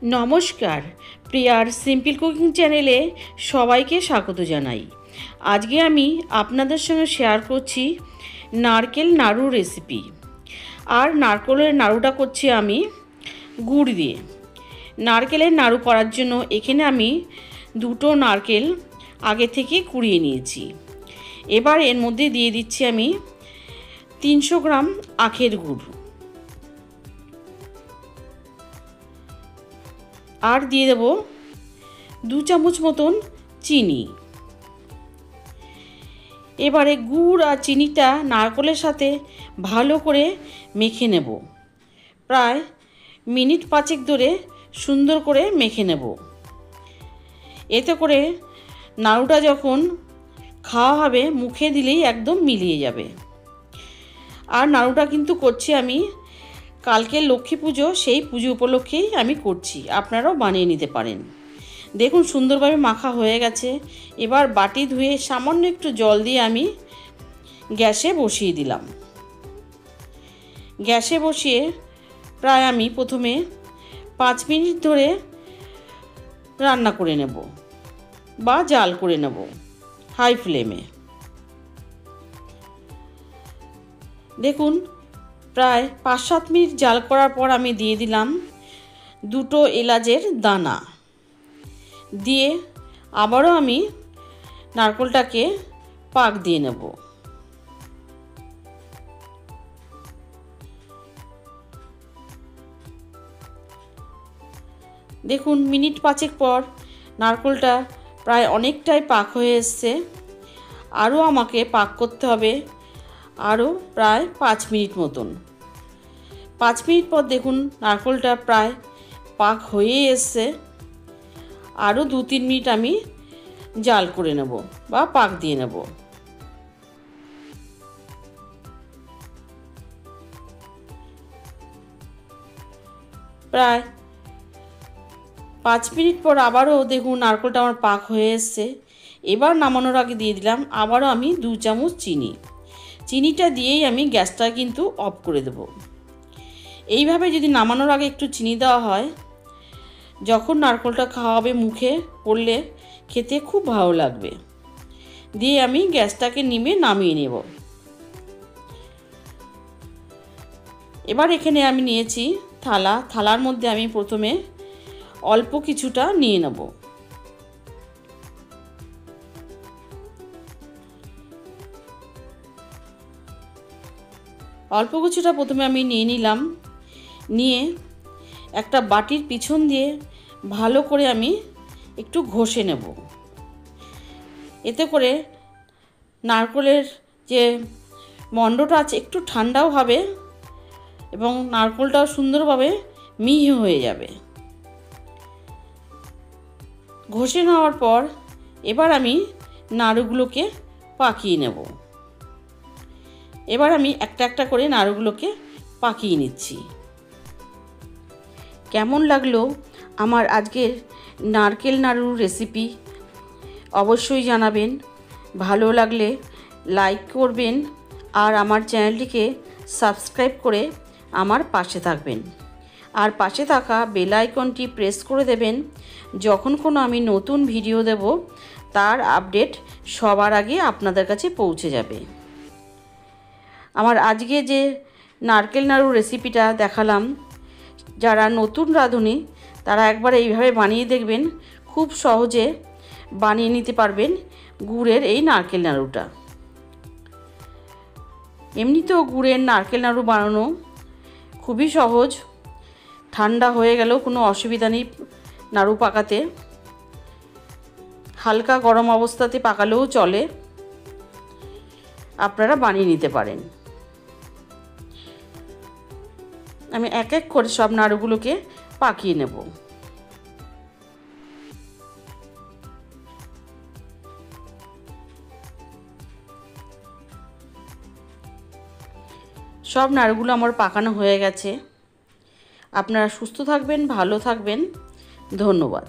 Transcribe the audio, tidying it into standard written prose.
নমস্কার, প্রিয়ার simple cooking চ্যানেলে সবাইকে স্বাগত জানাই। আজকে আমি আপনাদের সঙ্গে শেয়ার করছি নারকেল নাড়ু রেসিপি। আর নারকেলের নাড়ুটা করছি আমি গুড় দিয়ে। নারকেলের নাড়ু করার জন্য এখানে আমি দুটো নারকেল আগে থেকে কুড়িয়ে নিয়েছি। এবার এর মধ্যে দিয়ে দিচ্ছি আমি 300 গ্রাম আখের গুড়, আর দিয়ে দেব 2 চামচ মতন চিনি। এবারে গুড় আর চিনিটা নারকেলের সাথে ভালো করে মেখে নেব। প্রায় মিনিট 5 ধরে সুন্দর করে মেখে নেব। এতে করে নাড়ুটা যখন খাওয়া হবে মুখে দিলেই একদম মিলিয়ে যাবে। আর নাড়ুটা কিন্তু করছি আমি কালকে লক্ষ্মী পুজো, সেই পুজো উপলক্ষেই আমি করছি, আপনারাও বানিয়ে নিতে পারেন। দেখুন সুন্দরভাবে মাখা হয়ে গেছে। এবার বাটি ধুয়ে সামান্য একটু জল দিয়ে আমি গ্যাসে বসিয়ে দিলাম। গ্যাসে বসিয়ে প্রায় আমি প্রথমে 5 মিনিট ধরে রান্না করে নেব বা জাল করে নেব হাই ফ্লেমে। দেখুন প্রায় 5-7 মিনিট জাল করার পর আমি দিয়ে দিলাম 2টো এলাচের দানা দিয়ে আবারও আমি নারকেলটাকে পাক দিয়ে নেব। দেখুন মিনিট 5 পর নারকেলটা প্রায় অনেকটাই পাক হয়ে এসছে। আরও আমাকে পাক করতে হবে আরও প্রায় 5 মিনিট মতন। 5 মিনিট পর দেখুন নারকেলটা প্রায় পাক হয়ে এসছে। আরও 2-3 মিনিট আমি জাল করে নেব বা পাক দিয়ে নেব। প্রায় 5 মিনিট পর আবারও দেখুন নারকেলটা আমার পাক হয়ে এসছে। এবার নামানোর আগে দিয়ে দিলাম আবারও আমি 2 চামচ চিনি। চিনিটা দিয়েই আমি গ্যাসটা কিন্তু অফ করে দেব। এইভাবে যদি নামানোর আগে একটু চিনি দেওয়া হয়, যখন নারকেলটা খাওয়া হবে মুখে পড়লে খেতে খুব ভালো লাগবে। দিয়ে আমি গ্যাসটাকে নামিয়ে নেব। এবার এখানে আমি নিয়েছি থালা। থালার মধ্যে আমি প্রথমে অল্প কিছুটা নিয়ে নেব। অল্প কিছুটা প্রথমে আমি নিয়ে নিলাম। নিয়ে একটা বাটির পিছন দিয়ে ভালো করে আমি একটু ঘষে নেব। এতে করে নারকেলের যে মণ্ডটা আছে একটু ঠান্ডাও হবে এবং নারকেলটাও সুন্দরভাবে মিহি হয়ে যাবে। ঘষে নেওয়ার পর এবার আমি নাড়ুগুলোকে পাকিয়ে নেব। এবার আমি একটা একটা করে নাড়ুগুলোকে পাকিয়ে নিচ্ছি। কেমন লাগলো আমার আজকের নারকেল নাড়ুর রেসিপি অবশ্যই জানাবেন। ভালো লাগলে লাইক করবেন আর আমার চ্যানেলটিকে সাবস্ক্রাইব করে আমার পাশে থাকবেন। আর পাশে থাকা বেল আইকনটি প্রেস করে দেবেন। যখন কোনো আমি নতুন ভিডিও দেব তার আপডেট সবার আগে আপনাদের কাছে পৌঁছে যাবে। আমার আজকে যে নারকেল নাড়ু রেসিপিটা দেখালাম, যারা নতুন রাঁধুনি তারা একবার এইভাবে বানিয়ে দেখবেন। খুব সহজে বানিয়ে নিতে পারবেন গুড়ের এই নারকেল নাড়ুটা। এমনিতেও গুড়ের নারকেল নাড়ু বানানো খুবই সহজ। ঠান্ডা হয়ে গেলেও কোনো অসুবিধা নেই নাড়ু পাকাতে। হালকা গরম অবস্থাতে পাকালেও চলে। আপনারা বানিয়ে নিতে পারেন। আমি এক এক করে সব নাড়ুগুলোকে পাকিয়ে নেব। সব নাড়ুগুলো আমার পাকানো হয়ে গেছে। আপনারা সুস্থ থাকবেন, ভালো থাকবেন। ধন্যবাদ।